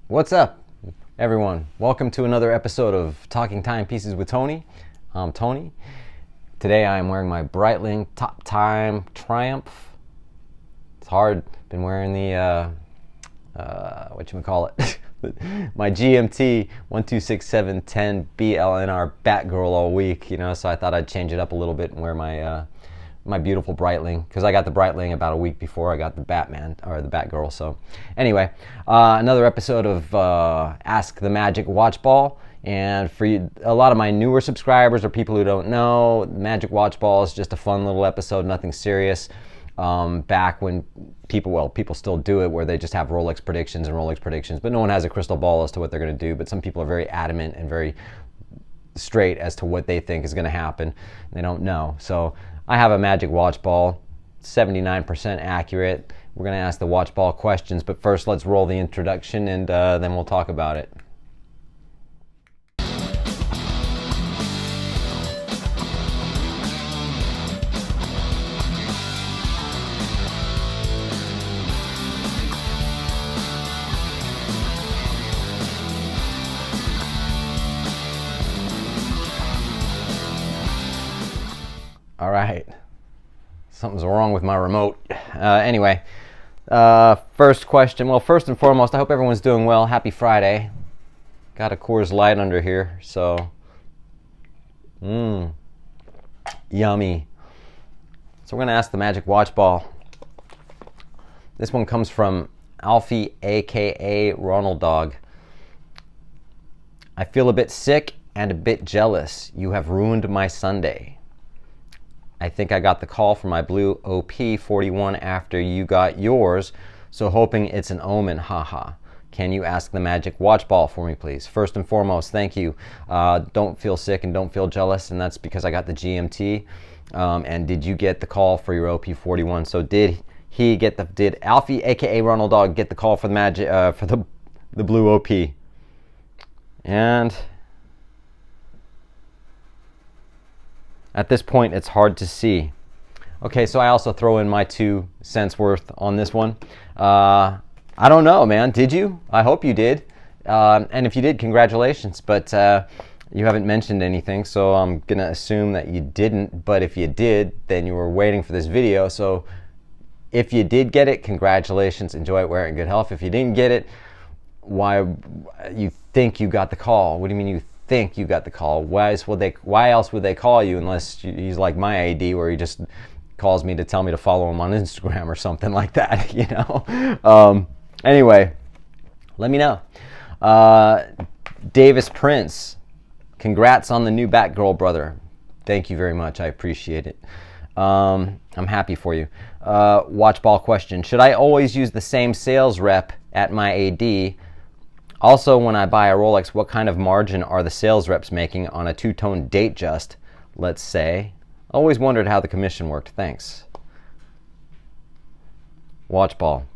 What's up, everyone? Welcome to another episode of Talking Timepieces with Tony. I'm Tony. Today I am wearing my Breitling Top Time Triumph. It's hard. Been wearing the my GMT 126710 BLNR Batgirl all week. So I thought I'd change it up a little bit and wear my beautiful Breitling, because I got the Breitling about a week before I got the Batman, or the Batgirl. So anyway, another episode of Ask the Magic Watch Ball. And for you, a lot of my newer subscribers or people who don't know, Magic Watch Ball is just a fun little episode, nothing serious. Back when people still do it, where they just have Rolex predictions, but no one has a crystal ball as to what they're going to do. But some people are very adamant and very straight as to what they think is going to happen. They don't know. So I have a Magic Watch Ball, 79% accurate. We're going to ask the watch ball questions, but first let's roll the introduction and then we'll talk about it. All right, something's wrong with my remote. Anyway, first question. Well, first and foremost, I hope everyone's doing well. Happy Friday. Got a Coors Light under here, so yummy. So we're gonna ask the Magic Watch Ball. This one comes from Alfie, aka Ronald Dog. I feel a bit sick and a bit jealous. You have ruined my Sunday. I think I got the call for my blue OP41 after you got yours, so hoping it's an omen, haha. Can you ask the Magic Watch Ball for me, please? First and foremost, thank you. Don't feel sick and don't feel jealous, and that's because I got the GMT. And did you get the call for your OP41? So did Alfie, aka Ronald Dog, get the call for the Magic for the blue OP? And at this point, it's hard to see. Okay, so I also throw in my 2 cents worth on this one. I don't know, man. Did you? I hope you did. And if you did, congratulations. But you haven't mentioned anything, so I'm going to assume that you didn't. But if you did, then you were waiting for this video. So if you did get it, congratulations. Enjoy it, wear it in good health. If you didn't get it, why you think you got the call? What do you mean you think you got the call? Why else would they call you unless he's like my AD, where he just calls me to tell me to follow him on Instagram or something like that, Anyway, let me know. Davis Prince, congrats on the new Batgirl, brother. Thank you very much. I appreciate it. I'm happy for you. Watch ball question. Should I always use the same sales rep at my AD? Also, when I buy a Rolex, what kind of margin are the sales reps making on a two-tone Datejust, let's say? Always wondered how the commission worked. Thanks. Watch ball.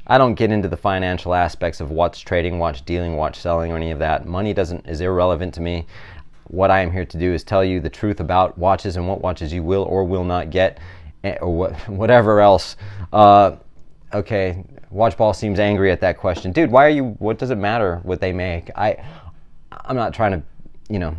I don't get into the financial aspects of watch trading, watch dealing, watch selling, or any of that. Money is irrelevant to me. What I am here to do is tell you the truth about watches and what watches you will or will not get, or whatever else. Okay. Watch ball seems angry at that question. Dude, what does it matter what they make? I'm not trying to,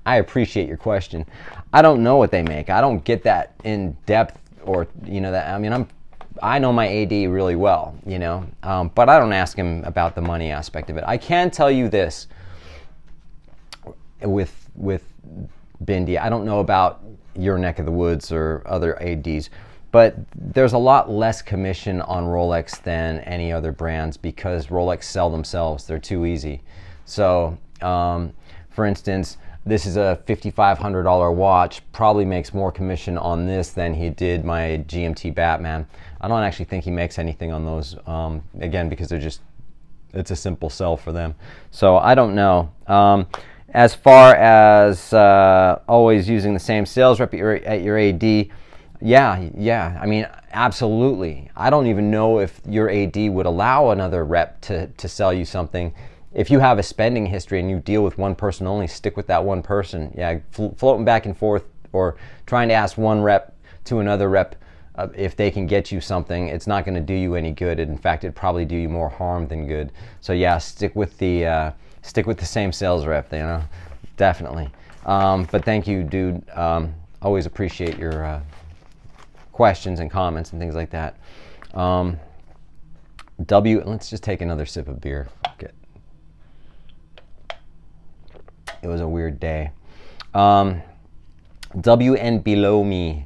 I appreciate your question. I don't know what they make. I don't get that in depth, or, I know my AD really well, but I don't ask him about the money aspect of it. I can tell you this with Bindi. I don't know about your neck of the woods or other ADs, but there's a lot less commission on Rolex than any other brands, because Rolex sell themselves. They're too easy. So, for instance, this is a $5,500 watch. Probably makes more commission on this than he did my GMT Batman. I don't actually think he makes anything on those, again, because it's a simple sell for them. So I don't know. As far as always using the same sales rep at your AD, yeah, I mean, absolutely. I don't even know if your AD would allow another rep to sell you something. If you have a spending history and you deal with one person only, stick with that one person. Yeah, floating back and forth or trying to ask one rep to another rep if they can get you something, it's not going to do you any good. In fact, it'd probably do you more harm than good. So yeah, stick with the same sales rep, you know, definitely. But thank you, dude. Always appreciate your questions and comments and things like that. Let's just take another sip of beer. Fuck it. It was a weird day. W and below me.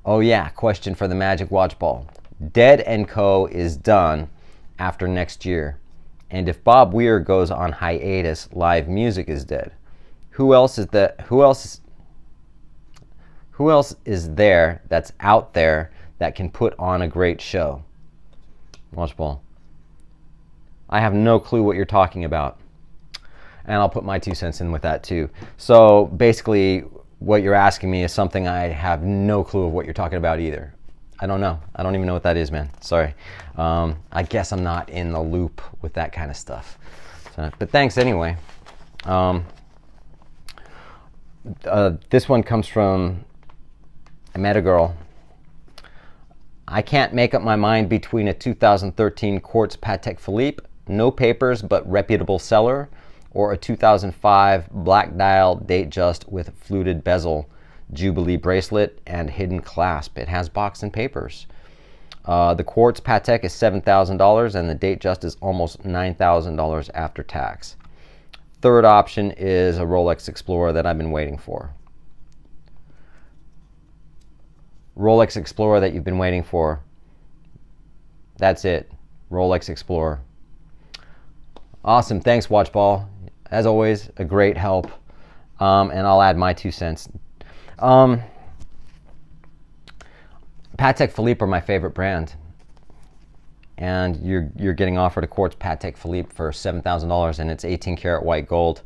Oh yeah, question for the Magic Watch Ball. Dead & Co. is done after next year. And if Bob Weir goes on hiatus, live music is dead. Who else is there that's out there that can put on a great show? Watch Ball. I have no clue what you're talking about. And I'll put my 2 cents in with that too. So basically, what you're asking me is something I have no clue of what you're talking about either. I don't know. I don't even know what that is, man. Sorry. I guess I'm not in the loop with that kind of stuff. So, but thanks anyway. This one comes from I Met a Girl. I can't make up my mind between a 2013 Quartz Patek Philippe, no papers but reputable seller, or a 2005 black dial Datejust with fluted bezel, Jubilee bracelet, and hidden clasp. It has box and papers. The Quartz Patek is $7,000 and the Datejust is almost $9,000 after tax. Third option is a Rolex Explorer that I've been waiting for. Rolex Explorer that you've been waiting for. That's it. Rolex Explorer. Awesome. Thanks, Watchball. As always, a great help. And I'll add my 2 cents. Patek Philippe are my favorite brand. And you're getting offered a Quartz Patek Philippe for $7,000 and it's 18 karat white gold.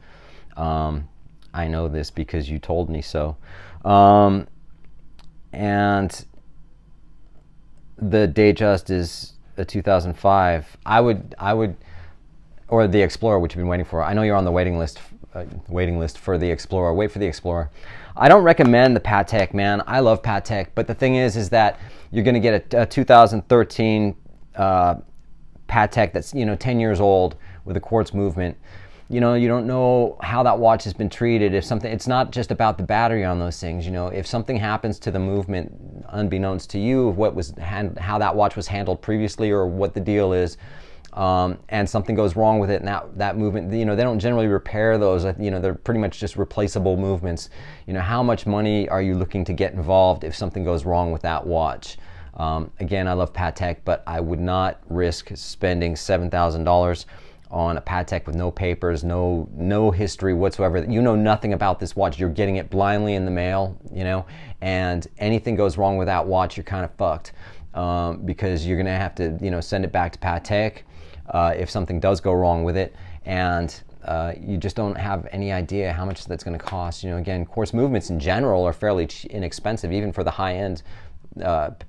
I know this because you told me so. And the Datejust is a 2005. I would, or the Explorer, which you've been waiting for. I know you're on the waiting list for the Explorer. Wait for the Explorer. I don't recommend the Patek, man. I love Patek, but the thing is that you're going to get a 2013 Patek that's 10 years old with a quartz movement. You don't know how that watch has been treated. If something, it's not just about the battery on those things. If something happens to the movement, unbeknownst to you, how that watch was handled previously, or what the deal is, and something goes wrong with it, and that movement, they don't generally repair those. They're pretty much just replaceable movements. How much money are you looking to get involved if something goes wrong with that watch? Again, I love Patek, but I would not risk spending $7,000 on a Patek with no papers, no history whatsoever. You know nothing about this watch. You're getting it blindly in the mail, and anything goes wrong with that watch, you're kind of fucked, because you're gonna have to, send it back to Patek if something does go wrong with it, and you just don't have any idea how much that's gonna cost. Again, quartz movements in general are fairly inexpensive, even for the high end.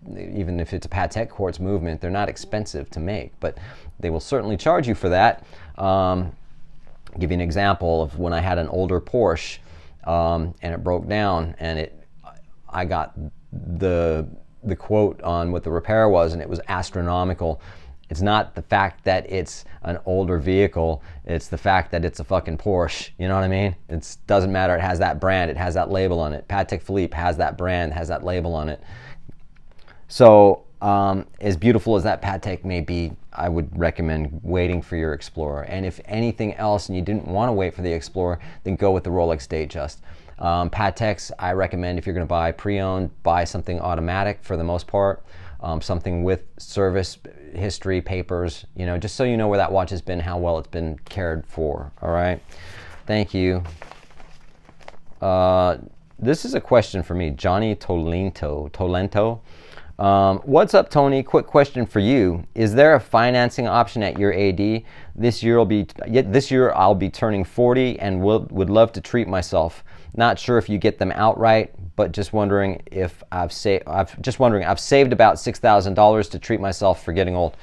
Even if it's a Patek quartz movement, they're not expensive to make, but they will certainly charge you for that. Give you an example of when I had an older Porsche and it broke down, and I got the quote on what the repair was, and it was astronomical. It's not the fact that it's an older vehicle, it's the fact that it's a fucking Porsche. You know what I mean? It doesn't matter. It has that brand, it has that label on it. Patek Philippe has that brand, has that label on it. So as beautiful as that Patek may be, I would recommend waiting for your Explorer. And if anything else and you didn't want to wait for the Explorer, then go with the Rolex Datejust. Pateks, I recommend, if you're going to buy pre-owned, buy something automatic for the most part, something with service history, papers, just so you know where that watch has been, how well it's been cared for. All right, thank you. This is a question for me, Johnny Tolento. What's up, Tony? Quick question for you. Is there a financing option at your AD? This year I'll be turning 40 and would love to treat myself. Not sure if you get them outright, but just wondering if I've saved about $6,000 to treat myself for getting old.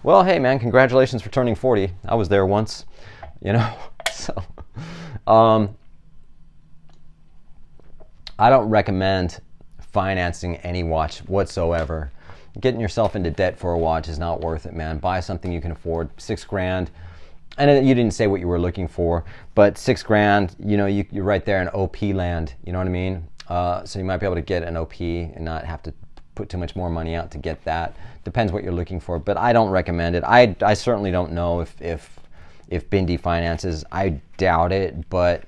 Well, hey man, congratulations for turning 40. I was there once, So I don't recommend financing any watch whatsoever. Getting yourself into debt for a watch is not worth it, man. Buy something you can afford. $6,000. And you didn't say what you were looking for, but $6,000, you know, you're right there in OP land. You know what I mean? So you might be able to get an OP and not have to put too much more money out to get that. Depends what you're looking for, but I don't recommend it. I certainly don't know if Bindi finances. I doubt it, but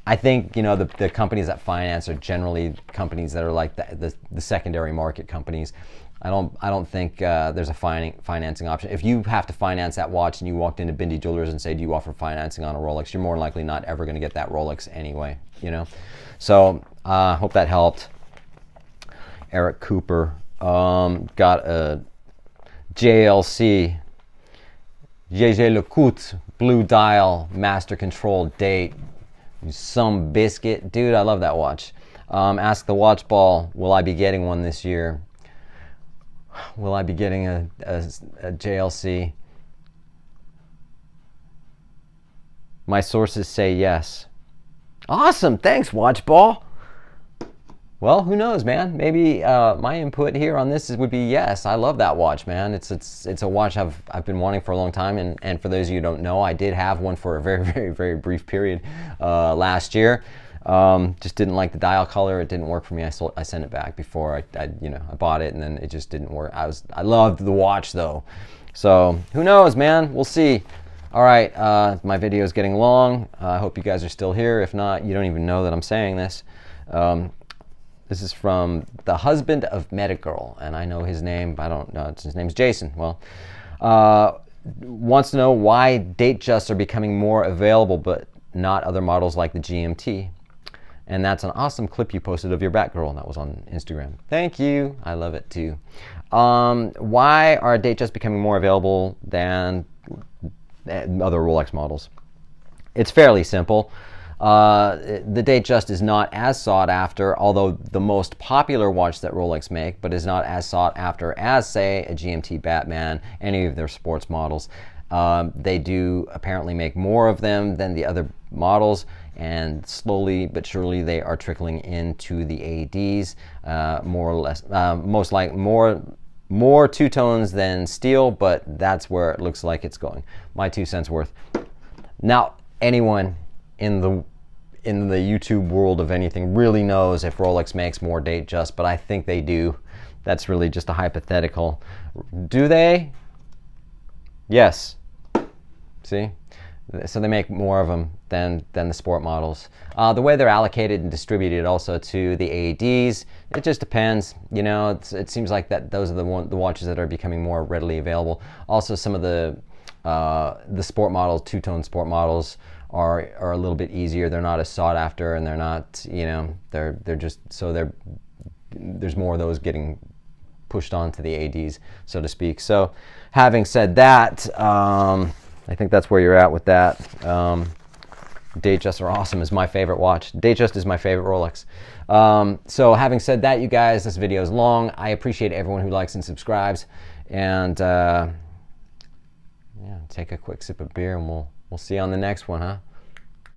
I think, you know, the companies that finance are generally companies that are like the secondary market companies. I don't think there's a financing option. If you have to finance that watch and you walked into Bindi Jewelers and say, do you offer financing on a Rolex, you're more likely not ever going to get that Rolex anyway, you know. So hope that helped. Eric Cooper got a JLC, JJ Lecoute, blue dial, master control date. Some biscuit. Dude, I love that watch. Ask the Watch Ball, will I be getting one this year? Will I be getting a JLC? My sources say yes. Awesome, thanks Watch Ball. Well, who knows, man? Maybe my input here on this would be yes. I love that watch, man. It's a watch I've been wanting for a long time, and for those of you who don't know, I did have one for a very, very, very brief period last year. Just didn't like the dial color. It didn't work for me. I sent it back before I bought it, and then it just didn't work. I loved the watch though. So who knows, man? We'll see. All right, my video is getting long. I hope you guys are still here. If not, you don't even know that I'm saying this. This is from the husband of Metagirl, and I know his name. I don't know. His name's Jason. Well, wants to know why Datejust are becoming more available, but not other models like the GMT. And that's an awesome clip you posted of your Batgirl. That was on Instagram. Thank you. I love it too. Why are Datejust becoming more available than other Rolex models? It's fairly simple. The Datejust is not as sought after, although the most popular watch that Rolex make, but is not as sought after as, say, a GMT Batman, any of their sports models. They do apparently make more of them than the other models, and slowly but surely they are trickling into the ADs, more or less, most like more two-tones than steel, but that's where it looks like it's going. My 2 cents worth. Now, anyone in the YouTube world of anything really knows if Rolex makes more Datejust, but I think they do. That's really just a hypothetical. Do they? Yes. See? So they make more of them than the sport models. The way they're allocated and distributed also to the ADs, it just depends. You know, it seems like that those are the watches that are becoming more readily available. Also, some of the sport models, two-tone sport models, are a little bit easier. They're not as sought after, and they're not, you know, they're just so there's more of those getting pushed onto the ADs, so to speak. So, having said that, I think that's where you're at with that. Datejust are awesome. Is my favorite watch. Datejust is my favorite Rolex. So having said that, you guys, this video is long. I appreciate everyone who likes and subscribes. And yeah, take a quick sip of beer, and we'll see you on the next one, huh?